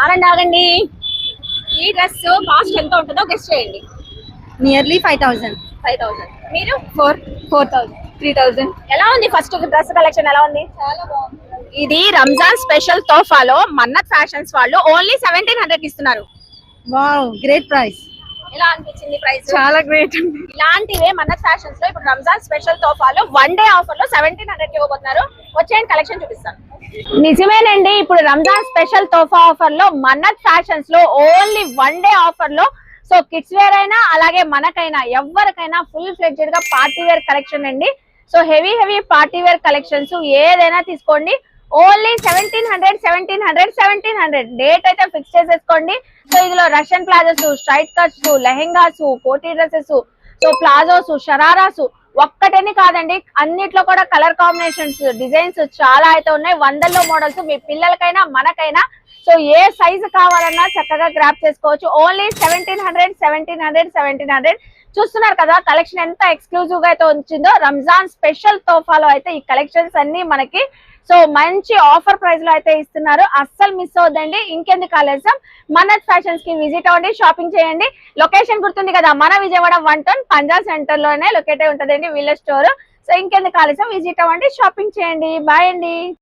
ఆగండి ఆగండి. ఈ డ్రెస్ కాస్ట్ ఎంత ఉంటుందో గెస్ట్ చేయండి. నియర్లీ 5,000. 5,000. మీరు 4,000. 3,000. ఎలా ఉంది? ఫస్ట్ డ్రెస్ కలెక్షన్ ఎలా ఉంది? చాలా బాగుంది. ఇది రంజాన్ స్పెషల్ తోఫాలో మన్నత్ ఫ్యాషన్స్ వాళ్ళు ఓన్లీ 1700 ఇస్తున్నారు. Wow, great price. ఎలా అనిపించింది ప్రైస్? చాలా గ్రేట్. ఇలాంటివే మన్నత్ ఫ్యాషన్స్ లో ఇప్పుడు రంజాన్ స్పెషల్ తోఫాలో 1 డే ఆఫర్ లో 1700 ఇవ్వబోతున్నారు. వచ్చేయండి కలెక్షన్ చూపిస్తాను. నిజమేనండి, ఇప్పుడు రంజాన్ స్పెషల్ తోఫా ఆఫర్ లో మన్నత్ ఫ్యాషన్స్ లో ఓన్లీ 1 డే ఆఫర్ లో సో కిడ్స్ వేర్ అయినా అలాగే మనకైనా ఎవరికైనా ఫుల్ ఫ్లెడ్జెడ్ గా పార్టీ వేర్ కలెక్షన్ అండి. So heavy party wear collections ఏదైనా తీసుకోండి. ఓన్లీ 1700 డేట్ అయితే ఫిక్స్ చేసేసుకోండి. సో ఇందులో Russian palazzos, straight cuts, lehengas, koti dresses, so palazzos, shararas ఒక్కటని కాదండి, అన్నిట్లో కూడా కలర్ కాంబినేషన్స్, డిజైన్స్ చాలా అయితే ఉన్నాయి. వందల్లో మోడల్స్ మీ పిల్లలకైనా మనకైనా సో ఏ సైజు కావాలన్నా చక్కగా గ్రాప్ చేసుకోవచ్చు. ఓన్లీ 1700 చూస్తున్నారు కదా కలెక్షన్ ఎంత ఎక్స్క్లూజివ్ గా అయితే వచ్చిందో. రంజాన్ స్పెషల్ తోఫాలో అయితే ఈ కలెక్షన్స్ అన్ని మనకి సో మంచి ఆఫర్ ప్రైస్ లో అయితే ఇస్తున్నారు. అస్సలు మిస్ అవద్దండి. ఇంకెందుకు ఆలస్యం, మన్నత్ ఫ్యాషన్స్ కి విజిట్ అవ్వండి, షాపింగ్ చేయండి. లొకేషన్ గుర్తుంది కదా, మన విజయవాడ 1 టౌన్ పంజాబ్ సెంటర్ లోనే లొకేట్ అయి ఉంటదండి వీళ్ళ స్టోర్. సో ఇంకెందుకు ఆలస్యం, విజిట్ అవ్వండి, షాపింగ్ చేయండి. బాయ్ అండి.